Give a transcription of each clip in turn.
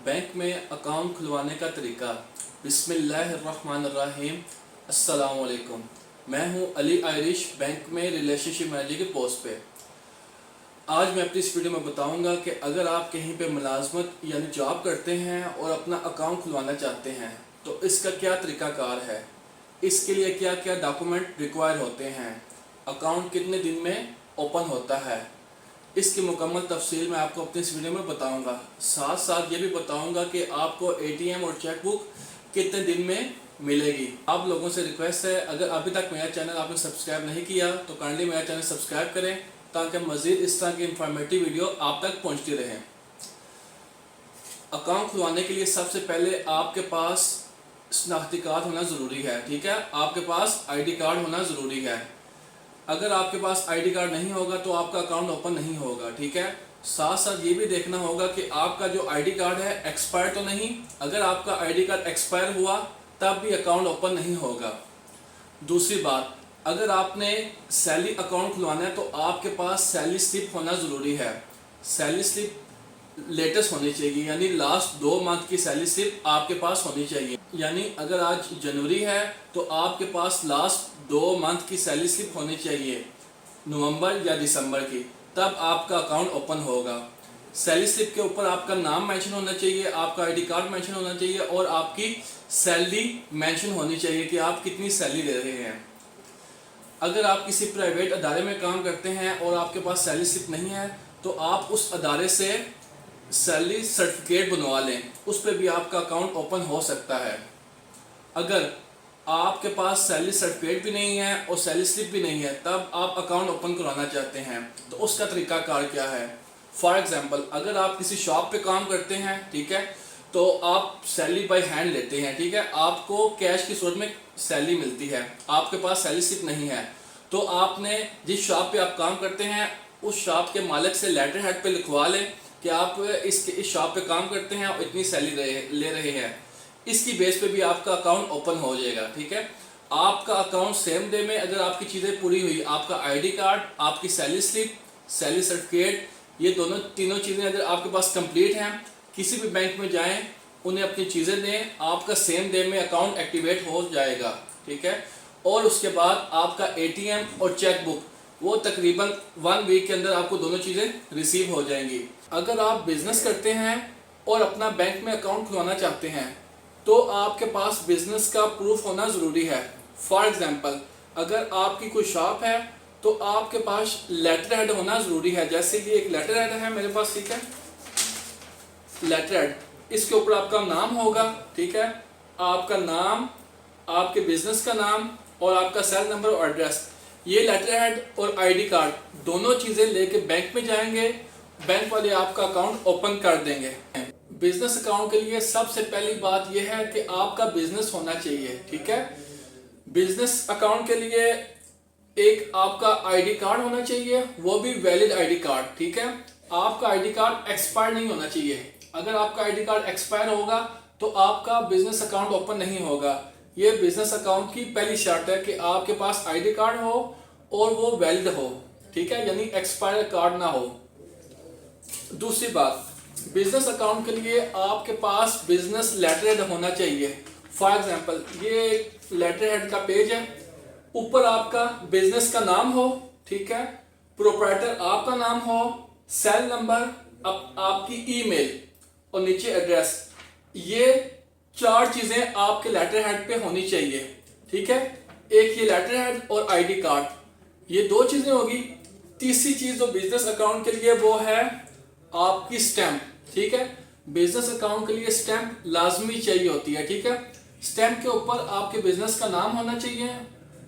Bank में account खुलवाने का तरीका। बिस्मिल्लाहिर्रहमानिर्रहीम। अस्सलाम वालेकुम। मैं हूं अली आयरिश, बैंक में रिलेशनशिप मैनेजर की पोस्ट पे। आज मैं अपनी इस वीडियो में बताऊंगा कि अगर आप कहीं पे मुलाजमत यानी जॉब करते हैं और अपना अकाउंट खुलवाना चाहते हैं तो इसका क्या तरीकाकार है, इसके लिए क्या क्या डॉक्यूमेंट रिक्वायर होते हैं, अकाउंट कितने दिन में ओपन होता है, इसकी मुकम्मल तफसील मैं आपको अपनी इस वीडियो में बताऊंगा। साथ साथ ये भी बताऊंगा कि आपको एटीएम और चेकबुक कितने दिन में मिलेगी। आप लोगों से रिक्वेस्ट है, अगर अभी तक मेरा चैनल आपने सब्सक्राइब नहीं किया तो काइंडली मेरा चैनल सब्सक्राइब करें ताकि मज़ीद इस तरह की इंफॉर्मेटिव वीडियो आप तक पहुँचती रहे। अकाउंट खुलवाने के लिए सबसे पहले आपके पास शनाख्ती कार्ड होना ज़रूरी है। ठीक है, आपके पास ID कार्ड होना ज़रूरी है। अगर आपके पास ID कार्ड नहीं होगा तो आपका अकाउंट ओपन नहीं होगा। ठीक है, साथ साथ ये भी देखना होगा कि आपका जो ID कार्ड है एक्सपायर तो नहीं। अगर आपका ID कार्ड एक्सपायर हुआ तब भी अकाउंट ओपन नहीं होगा। दूसरी बात, अगर आपने सैलरी अकाउंट खुलवाना है तो आपके पास सैलरी स्लिप होना ज़रूरी है। सैलरी स्लिप लेटेस्ट होनी चाहिए, यानी लास्ट 2 मंथ की सैलरी स्लिप आपके पास होनी चाहिए। यानी अगर आज जनवरी है तो आपके पास लास्ट 2 मंथ की सैलरी स्लिप होनी चाहिए, नवंबर या दिसंबर की, तब आपका अकाउंट ओपन होगा। सैलरी स्लिप के ऊपर आपका नाम मेंशन होना चाहिए, आपका ID कार्ड मेंशन होना चाहिए और आपकी सैलरी मेंशन होनी चाहिए कि आप कितनी सैलरी ले रहे हैं। अगर आप किसी प्राइवेट अदारे में काम करते हैं और आपके पास सैलरी स्लिप नहीं है तो आप उस अदारे से सैलरी सर्टिफिकेट बनवा लें, उस पर भी आपका अकाउंट ओपन हो सकता है। अगर आपके पास सैलरी सर्टिफिकेट भी नहीं है और सैलरी स्लिप भी नहीं है तब आप अकाउंट ओपन करवाना चाहते हैं तो उसका तरीकाकार क्या है। फॉर एग्जांपल, अगर आप किसी शॉप पे काम करते हैं, ठीक है, तो आप सैलरी बाय हैंड लेते हैं। ठीक है, आपको कैश की सूरत में सैलरी मिलती है, आपके पास सैलरी स्लिप नहीं है तो आपने जिस शॉप पे आप काम करते हैं उस शॉप के मालिक से लेटर हेड पे लिखवा लें कि आप इस शॉप पे काम करते हैं और इतनी सैलरी ले रहे हैं। इसकी बेस पे भी आपका अकाउंट ओपन हो जाएगा। ठीक है, आपका अकाउंट सेम डे में अगर आपकी चीज़ें पूरी हुई, आपका ID कार्ड, आपकी सैलरी स्लिप, सैलरी सर्टिफिकेट, ये तीनों चीज़ें अगर आपके पास कंप्लीट हैं, किसी भी बैंक में जाएं, उन्हें अपनी चीज़ें दें, आपका सेम डे में अकाउंट एक्टिवेट हो जाएगा। ठीक है, और उसके बाद आपका ATM और चेकबुक वो तकरीबन 1 वीक के अंदर आपको दोनों चीज़ें रिसीव हो जाएंगी। अगर आप बिजनेस करते हैं और अपना बैंक में अकाउंट खुलवाना चाहते हैं तो आपके पास बिजनेस का प्रूफ होना ज़रूरी है। फॉर एग्जांपल, अगर आपकी कोई शॉप है तो आपके पास लेटर हेड होना ज़रूरी है। जैसे ये एक लेटर हेड है मेरे पास, ठीक है, लेटर हेड, इसके ऊपर आपका नाम होगा। ठीक है, आपका नाम, आपके बिजनेस का नाम और आपका सेल नंबर और एड्रेस। ये लेटर हेड और ID कार्ड दोनों चीज़ें लेके बैंक में जाएंगे, बैंक वाले आपका अकाउंट ओपन कर देंगे। बिजनेस अकाउंट के लिए सबसे पहली बात यह है कि आपका बिजनेस होना चाहिए। ठीक है, बिजनेस अकाउंट के लिए एक आपका ID कार्ड होना चाहिए, वो भी वैलिड ID कार्ड। ठीक है, आपका ID कार्ड एक्सपायर नहीं होना चाहिए। अगर आपका ID कार्ड एक्सपायर होगा तो आपका बिजनेस अकाउंट ओपन नहीं होगा। ये बिजनेस अकाउंट की पहली शर्त है कि आपके पास ID कार्ड हो और वो वैलिड हो। ठीक है, यानी एक्सपायर कार्ड ना हो। दूसरी बात, बिजनेस अकाउंट के लिए आपके पास बिजनेस लेटर हेड होना चाहिए। फॉर एग्जांपल, ये एक लेटर हेड का पेज है, ऊपर आपका बिजनेस का नाम हो, ठीक है, प्रोप्राइटर आपका नाम हो, सेल नंबर, आपकी ईमेल और नीचे एड्रेस। ये 4 चीजें आपके लेटर हेड पे होनी चाहिए। ठीक है, एक ये लेटर हेड और ID कार्ड, ये 2 चीजें होगी। तीसरी चीज जो बिजनेस अकाउंट के लिए वो है आपकी स्टैंप। ठीक है, बिजनेस अकाउंट के लिए स्टैंप लाजमी चाहिए होती है। ठीक है, स्टैंप के ऊपर आपके बिजनेस का नाम होना चाहिए,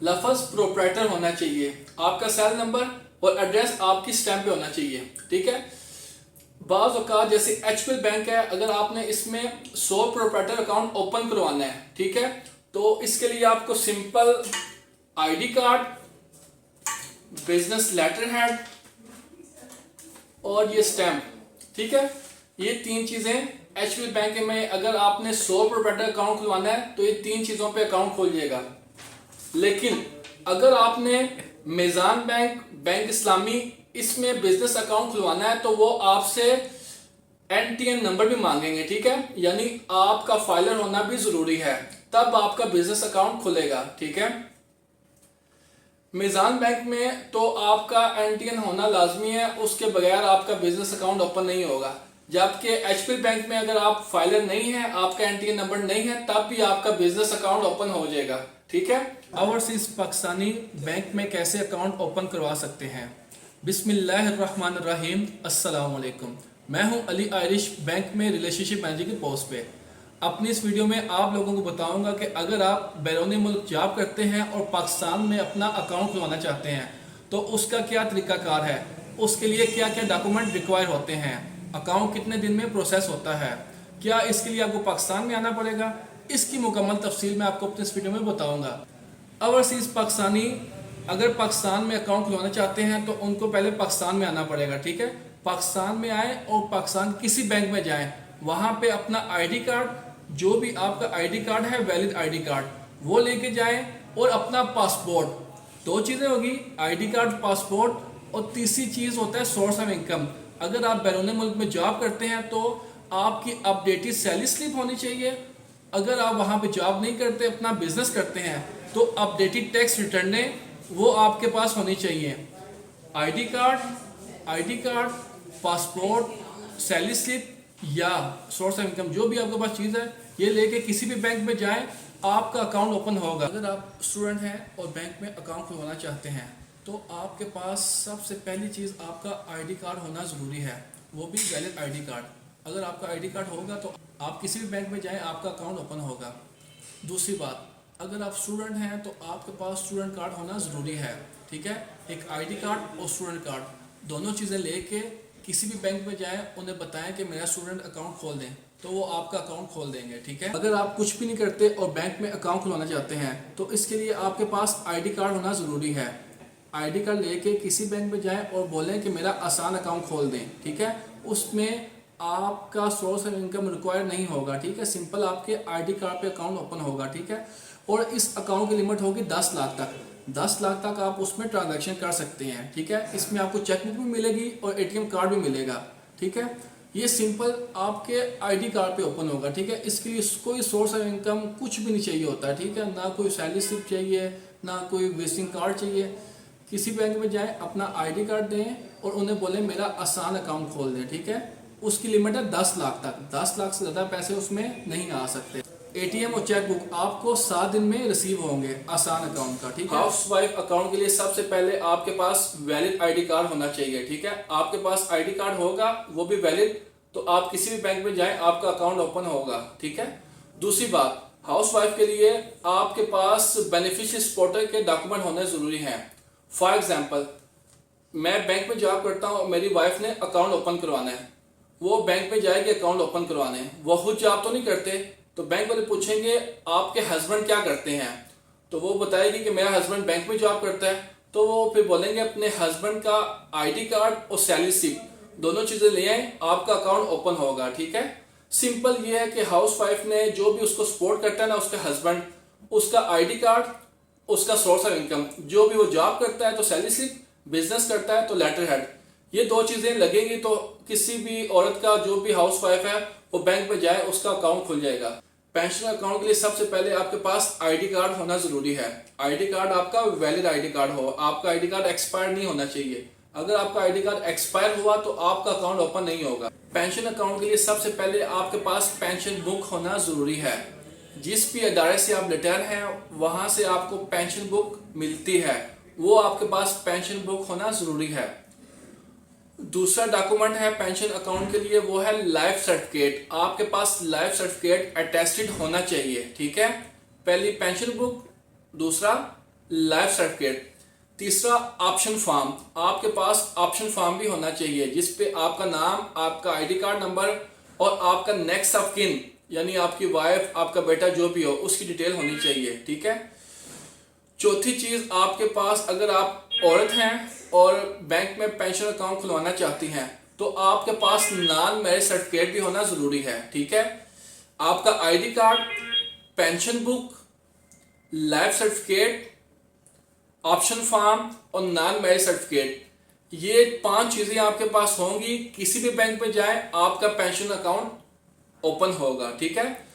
लफ्ज प्रोप्राइटर होना चाहिए, आपका सेल नंबर और एड्रेस आपकी स्टैंप पे होना चाहिए। ठीक है, बाज़ औक़ात जैसे HPL बैंक है, अगर आपने इसमें 100 प्रोप्राइटर अकाउंट ओपन करवाना है, ठीक है, तो इसके लिए आपको simple ID card, business letterhead और ये स्टैंप, ठीक है, ये 3 चीजें HPL बैंक में अगर आपने 100 प्रोप्राइटर अकाउंट खुलवाना है तो ये 3 चीजों पे अकाउंट खोल जाएगा। लेकिन अगर आपने मीज़ान बैंक, बैंक इस्लामी, इसमें बिजनेस अकाउंट खुलवाना है तो वो आपसे एनटीएन नंबर भी मांगेंगे, ठीक है, यानी आपका फाइलर होना भी जरूरी है, तब आपका बिजनेस अकाउंट खुलेगा, ठीक है। मीज़ान बैंक में तो आपका एनटीएन होना लाजमी है, उसके बगैर आपका बिजनेस अकाउंट ओपन नहीं होगा। जबकि एचपी बैंक में अगर आप फाइलर नहीं है, आपका एनटीएन नंबर नहीं है, तब भी आपका बिजनेस अकाउंट ओपन हो जाएगा, ठीक है। ओवरसीज पाकिस्तानी बैंक में कैसे अकाउंट ओपन करवा सकते हैं? बिस्मिल्लाहिर्रहमानिर्रहीम, अस्सलाम वालेकुम। मैं हूं अली आयरिश, बैंक में रिलेशनशिप मैनेजर की पोस्ट पे। अपनी इस वीडियो में आप लोगों को बताऊंगा कि अगर आप बैरून मुल्क जॉब करते हैं और पाकिस्तान में अपना अकाउंट खुलवाना चाहते हैं तो उसका क्या तरीकाकार है, उसके लिए क्या क्या डॉक्यूमेंट रिक्वायर होते हैं, अकाउंट कितने दिन में प्रोसेस होता है, क्या इसके लिए आपको पाकिस्तान में आना पड़ेगा, इसकी मुकम्मल तफसील मैं आपको अपने इस वीडियो में बताऊँगा। ओवरसीज़ पाकिस्तानी अगर पाकिस्तान में अकाउंट खुलवाना चाहते हैं तो उनको पहले पाकिस्तान में आना पड़ेगा, ठीक है। पाकिस्तान में आए और पाकिस्तान किसी बैंक में जाएं, वहाँ पे अपना आईडी कार्ड, जो भी आपका आईडी कार्ड है, वैलिड आईडी कार्ड, वो लेके जाएं और अपना पासपोर्ट। दो चीज़ें होगी, आईडी कार्ड, पासपोर्ट, और तीसरी चीज़ होता है सोर्स ऑफ इनकम। अगर आप बैरून मुल्क में जॉब करते हैं तो आपकी अपडेटेड सैलरी स्लिप होनी चाहिए। अगर आप वहाँ पे जॉब नहीं करते, अपना बिजनेस करते हैं, तो अपडेटेड टैक्स रिटर्नें वो आपके पास होनी चाहिए। ID card, passport, salary slip या सोर्स ऑफ इनकम, जो भी आपके पास चीज़ है, ये लेके किसी भी बैंक में जाएं, आपका अकाउंट ओपन होगा। अगर आप स्टूडेंट हैं और बैंक में अकाउंट खुलवाना चाहते हैं तो आपके पास सबसे पहली चीज़ आपका आईडी कार्ड होना ज़रूरी है, वो भी वैलिड आईडी कार्ड। अगर आपका आईडी कार्ड होगा तो आप किसी भी बैंक में जाएं, आपका अकाउंट ओपन होगा। दूसरी बात, अगर आप स्टूडेंट हैं तो आपके पास स्टूडेंट कार्ड होना ज़रूरी है, ठीक है। एक आईडी कार्ड और स्टूडेंट कार्ड, दोनों चीज़ें लेके किसी भी बैंक में जाएं, उन्हें बताएं कि मेरा स्टूडेंट अकाउंट खोल दें, तो वो आपका अकाउंट खोल देंगे, ठीक है। अगर आप कुछ भी नहीं करते और बैंक में अकाउंट खुलवाना चाहते हैं तो इसके लिए आपके पास आईडी कार्ड होना ज़रूरी है। आईडी कार्ड लेके किसी बैंक में जाएं और बोलें कि मेरा आसान अकाउंट खोल दें, ठीक है। उसमें आपका सोर्स ऑफ इनकम रिक्वायर नहीं होगा, ठीक है। सिंपल आपके आईडी कार्ड पे अकाउंट ओपन होगा, ठीक है। और इस अकाउंट की लिमिट होगी 10 लाख तक। 10 लाख तक आप उसमें ट्रांजैक्शन कर सकते हैं, ठीक है। इसमें आपको चेकबुक भी मिलेगी और एटीएम कार्ड भी मिलेगा, ठीक है। ये सिंपल आपके आईडी कार्ड पे ओपन होगा, ठीक है। इसके लिए कोई सोर्स ऑफ इनकम कुछ भी नहीं चाहिए होता है, ठीक है। ना कोई सैलरी स्लिप चाहिए, ना कोई विजिटिंग कार्ड चाहिए। किसी बैंक में जाएं, अपना आईडी कार्ड दें और उन्हें बोलें मेरा आसान अकाउंट खोल दें, ठीक है। उसकी लिमिट है 10 लाख तक। 10 लाख से ज़्यादा पैसे उसमें नहीं आ सकते। एटीएम और चेकबुक आपको 7 दिन में रिसीव होंगे आसान अकाउंट का, ठीक है। हाउस वाइफ अकाउंट के लिए सबसे पहले आपके पास वैलिड आईडी कार्ड होना चाहिए, ठीक है। आपके पास आईडी कार्ड होगा, वो भी वैलिड, तो आप किसी भी बैंक में जाएं, आपका अकाउंट ओपन होगा, ठीक है। दूसरी बात, हाउस वाइफ के लिए आपके पास बेनिफिशियरी सपोर्टर के डॉक्यूमेंट होने ज़रूरी हैं। फॉर एग्जाम्पल, मैं बैंक में जॉब करता हूँ और मेरी वाइफ ने अकाउंट ओपन करवाना है, वो बैंक में जाएगी अकाउंट ओपन करवाने, वो खुद जॉब तो नहीं करते, तो बैंक वाले पूछेंगे आपके हस्बैंड क्या करते हैं, तो वो बताएगी कि मेरा हस्बैंड बैंक में जॉब करता है, तो वो फिर बोलेंगे अपने हस्बैंड का आईडी कार्ड और सैलरी स्लिप, दोनों चीज़ें ले आए, आपका अकाउंट ओपन होगा, ठीक है। सिंपल ये है कि हाउस वाइफ ने जो भी उसको सपोर्ट करता है ना, उसका हस्बैंड, उसका आईडी कार्ड, उसका सोर्स ऑफ इनकम, जो भी वो जॉब करता है तो सैलरी स्लिप, बिजनेस करता है तो लेटर हेड, ये दो चीज़ें लगेंगी तो किसी भी औरत का, जो भी हाउस वाइफ है, वो बैंक में जाए, उसका अकाउंट खुल जाएगा। पेंशन अकाउंट के लिए सबसे पहले आपके पास आईडी कार्ड होना ज़रूरी है। आईडी कार्ड आपका वैलिड आईडी कार्ड हो, आपका आईडी कार्ड एक्सपायर नहीं होना चाहिए। अगर आपका आईडी कार्ड एक्सपायर हुआ तो आपका अकाउंट ओपन नहीं होगा। पेंशन अकाउंट के लिए सबसे पहले आपके पास पेंशन बुक होना ज़रूरी है। जिस भी इदारे से आप रिटायर हैं, वहाँ से आपको पेंशन बुक मिलती है, वो आपके पास पेंशन बुक होना ज़रूरी है। दूसरा डॉक्यूमेंट है पेंशन अकाउंट के लिए, वो है लाइफ सर्टिफिकेट। आपके पास लाइफ सर्टिफिकेट अटेस्टेड होना चाहिए, ठीक है। पहली पेंशन बुक, दूसरा लाइफ सर्टिफिकेट, तीसरा ऑप्शन फॉर्म। आपके पास ऑप्शन फॉर्म भी होना चाहिए जिस पे आपका नाम, आपका आईडी कार्ड नंबर और आपका नेक्स्ट ऑफ किन, यानी आपकी वाइफ, आपका बेटा, जो भी हो, उसकी डिटेल होनी चाहिए, ठीक है। चौथी चीज़, आपके पास अगर आप औरत हैं और बैंक में पेंशन अकाउंट खुलवाना चाहती हैं तो आपके पास नॉन मैरिज सर्टिफिकेट भी होना ज़रूरी है, ठीक है। आपका ID card, pension book, life certificate, option form और नॉन मैरिज सर्टिफिकेट, ये 5 चीजें आपके पास होंगी, किसी भी बैंक में जाए आपका पेंशन अकाउंट ओपन होगा। ठीक है।